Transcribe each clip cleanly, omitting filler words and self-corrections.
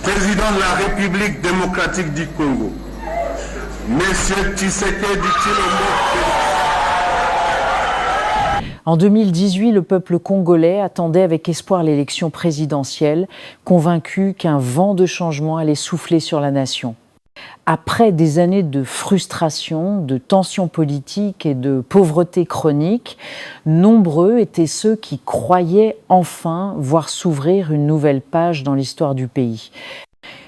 Président de la République démocratique du Congo, Monsieur Tshisekedi Tshilombo. En 2018, le peuple congolais attendait avec espoir l'élection présidentielle, convaincu qu'un vent de changement allait souffler sur la nation. Après des années de frustration, de tensions politiques et de pauvreté chronique, nombreux étaient ceux qui croyaient enfin voir s'ouvrir une nouvelle page dans l'histoire du pays.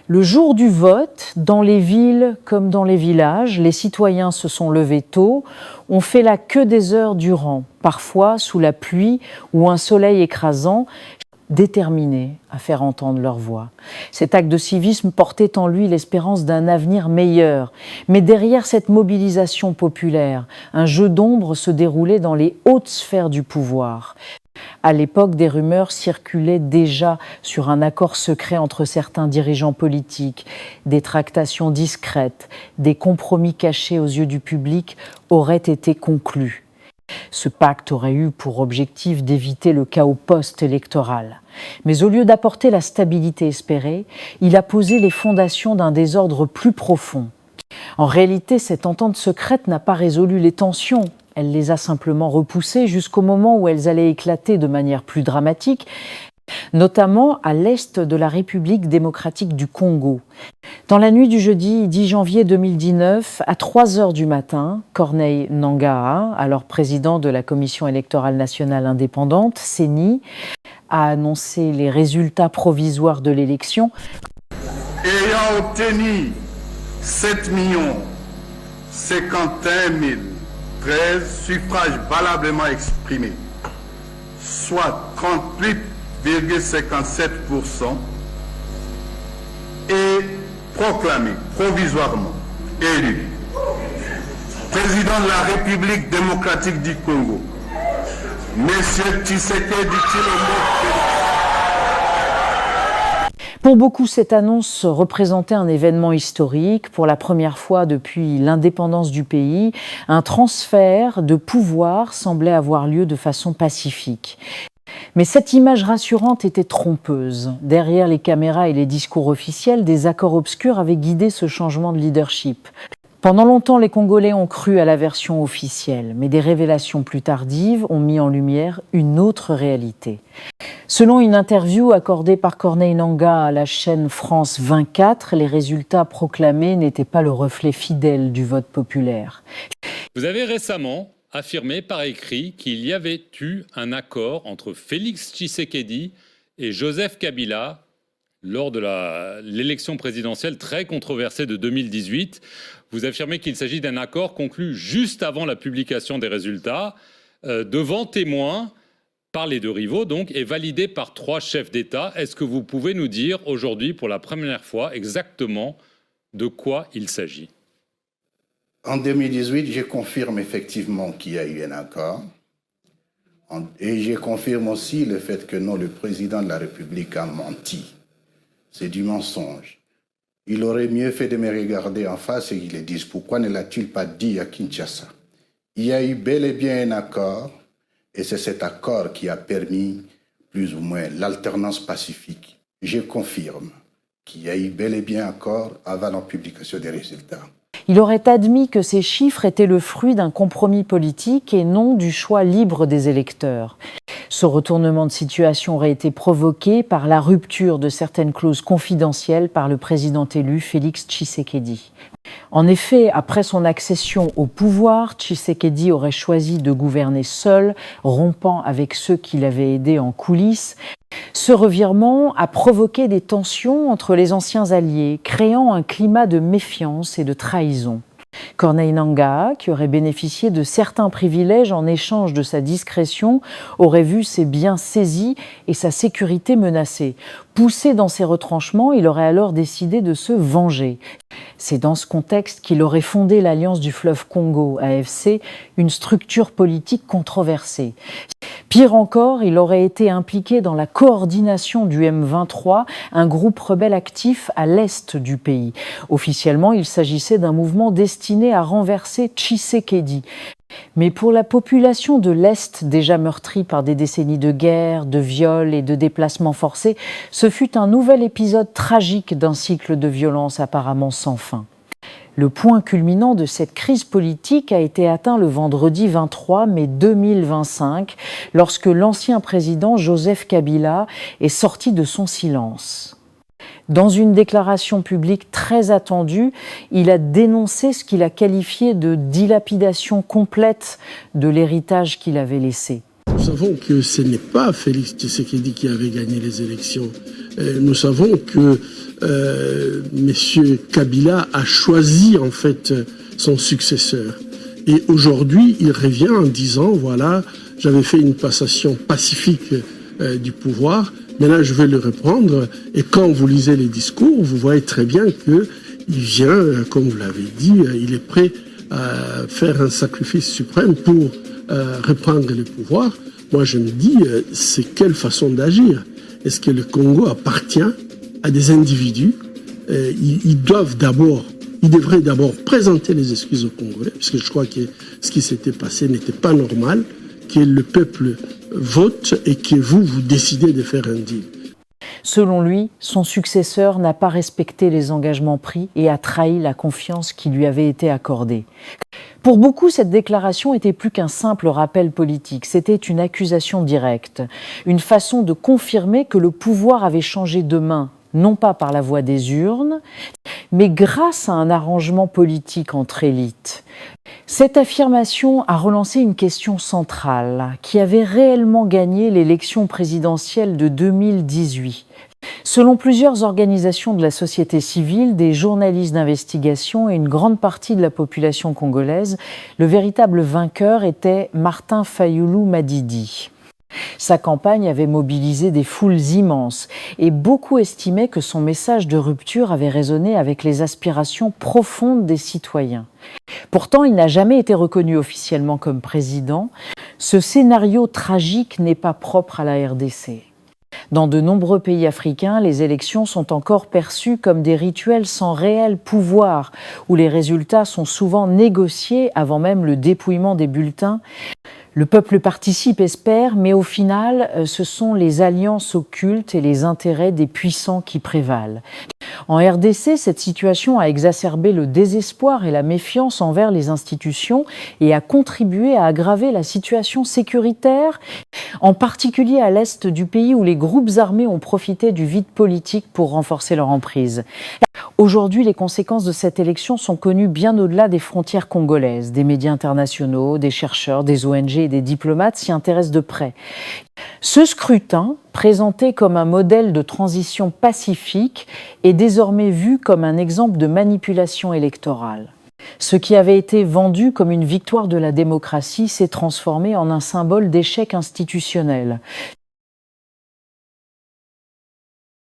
Le jour du vote, dans les villes comme dans les villages, les citoyens se sont levés tôt, ont fait la queue des heures durant, parfois sous la pluie ou un soleil écrasant, déterminés à faire entendre leur voix. Cet acte de civisme portait en lui l'espérance d'un avenir meilleur. Mais derrière cette mobilisation populaire, un jeu d'ombre se déroulait dans les hautes sphères du pouvoir. À l'époque, des rumeurs circulaient déjà sur un accord secret entre certains dirigeants politiques, des tractations discrètes, des compromis cachés aux yeux du public auraient été conclus. Ce pacte aurait eu pour objectif d'éviter le chaos post-électoral. Mais au lieu d'apporter la stabilité espérée, il a posé les fondations d'un désordre plus profond. En réalité, cette entente secrète n'a pas résolu les tensions. Elle les a simplement repoussées jusqu'au moment où elles allaient éclater de manière plus dramatique, notamment à l'est de la République démocratique du Congo. Dans la nuit du jeudi 10 janvier 2019, à 3 heures du matin, Corneille Nangaa, alors président de la Commission électorale nationale indépendante, CENI, a annoncé les résultats provisoires de l'élection. Ayant obtenu 7 51 013 suffrages valablement exprimés, soit 38,57%, et proclamé provisoirement élu président de la République démocratique du Congo, Monsieur Tshisekedi Tshilombo. Pour beaucoup, cette annonce représentait un événement historique. Pour la première fois depuis l'indépendance du pays, un transfert de pouvoir semblait avoir lieu de façon pacifique. Mais cette image rassurante était trompeuse. Derrière les caméras et les discours officiels, des accords obscurs avaient guidé ce changement de leadership. Pendant longtemps, les Congolais ont cru à la version officielle, mais des révélations plus tardives ont mis en lumière une autre réalité. Selon une interview accordée par Corneille Nangaa à la chaîne France 24, les résultats proclamés n'étaient pas le reflet fidèle du vote populaire. Vous avez récemment affirmé par écrit qu'il y avait eu un accord entre Félix Tshisekedi et Joseph Kabila lors de l'élection présidentielle très controversée de 2018. Vous affirmez qu'il s'agit d'un accord conclu juste avant la publication des résultats, devant témoins, par les deux rivaux donc, et validé par 3 chefs d'État. Est-ce que vous pouvez nous dire aujourd'hui, pour la première fois, exactement de quoi il s'agit ? En 2018, je confirme effectivement qu'il y a eu un accord. Et je confirme aussi le fait que non, le président de la République a menti. C'est du mensonge. Il aurait mieux fait de me regarder en face et qu'il le dise. Pourquoi ne l'a-t-il pas dit à Kinshasa? Il y a eu bel et bien un accord, et c'est cet accord qui a permis plus ou moins l'alternance pacifique. Je confirme qu'il y a eu bel et bien un accord avant la publication des résultats. Il aurait admis que ces chiffres étaient le fruit d'un compromis politique et non du choix libre des électeurs. Ce retournement de situation aurait été provoqué par la rupture de certaines clauses confidentielles par le président élu Félix Tshisekedi. En effet, après son accession au pouvoir, Tshisekedi aurait choisi de gouverner seul, rompant avec ceux qui l'avaient aidé en coulisses. Ce revirement a provoqué des tensions entre les anciens alliés, créant un climat de méfiance et de trahison. Corneille Nangaa, qui aurait bénéficié de certains privilèges en échange de sa discrétion, aurait vu ses biens saisis et sa sécurité menacée. Poussé dans ses retranchements, il aurait alors décidé de se venger. C'est dans ce contexte qu'il aurait fondé l'Alliance du fleuve Congo, AFC, une structure politique controversée. Pire encore, il aurait été impliqué dans la coordination du M23, un groupe rebelle actif à l'est du pays. Officiellement, il s'agissait d'un mouvement destiné à renverser Tshisekedi. Mais pour la population de l'Est, déjà meurtrie par des décennies de guerre, de viols et de déplacements forcés, ce fut un nouvel épisode tragique d'un cycle de violence apparemment sans fin. Le point culminant de cette crise politique a été atteint le vendredi 23 mai 2025, lorsque l'ancien président Joseph Kabila est sorti de son silence. Dans une déclaration publique très attendue, il a dénoncé ce qu'il a qualifié de dilapidation complète de l'héritage qu'il avait laissé. Nous savons que ce n'est pas Félix Tshisekedi qui avait gagné les élections. Nous savons que M. Kabila a choisi en fait son successeur. Et aujourd'hui, il revient en disant, voilà, j'avais fait une passation pacifique du pouvoir, mais là je vais le reprendre. Et quand vous lisez les discours, vous voyez très bien qu'il vient, comme vous l'avez dit, il est prêt à faire un sacrifice suprême pour reprendre le pouvoir. Moi je me dis, c'est quelle façon d'agir? Est-ce que le Congo appartient à des individus? Ils devraient d'abord présenter les excuses aux Congolais, parce que je crois que ce qui s'était passé n'était pas normal, que le peuple vote et que vous décidez de faire un deal. Selon lui, son successeur n'a pas respecté les engagements pris et a trahi la confiance qui lui avait été accordée. Pour beaucoup, cette déclaration était plus qu'un simple rappel politique, c'était une accusation directe, une façon de confirmer que le pouvoir avait changé de main, non pas par la voie des urnes, mais grâce à un arrangement politique entre élites. Cette affirmation a relancé une question centrale, qui avait réellement gagné l'élection présidentielle de 2018. Selon plusieurs organisations de la société civile, des journalistes d'investigation et une grande partie de la population congolaise, le véritable vainqueur était Martin Fayulu Madidi. Sa campagne avait mobilisé des foules immenses et beaucoup estimaient que son message de rupture avait résonné avec les aspirations profondes des citoyens. Pourtant, il n'a jamais été reconnu officiellement comme président. Ce scénario tragique n'est pas propre à la RDC. Dans de nombreux pays africains, les élections sont encore perçues comme des rituels sans réel pouvoir, où les résultats sont souvent négociés avant même le dépouillement des bulletins. Le peuple participe, espère, mais au final, ce sont les alliances occultes et les intérêts des puissants qui prévalent. En RDC, cette situation a exacerbé le désespoir et la méfiance envers les institutions et a contribué à aggraver la situation sécuritaire, en particulier à l'est du pays où les groupes armés ont profité du vide politique pour renforcer leur emprise. Aujourd'hui, les conséquences de cette élection sont connues bien au-delà des frontières congolaises. Des médias internationaux, des chercheurs, des ONG et des diplomates s'y intéressent de près. Ce scrutin, présenté comme un modèle de transition pacifique, est désormais vu comme un exemple de manipulation électorale. Ce qui avait été vendu comme une victoire de la démocratie s'est transformé en un symbole d'échec institutionnel.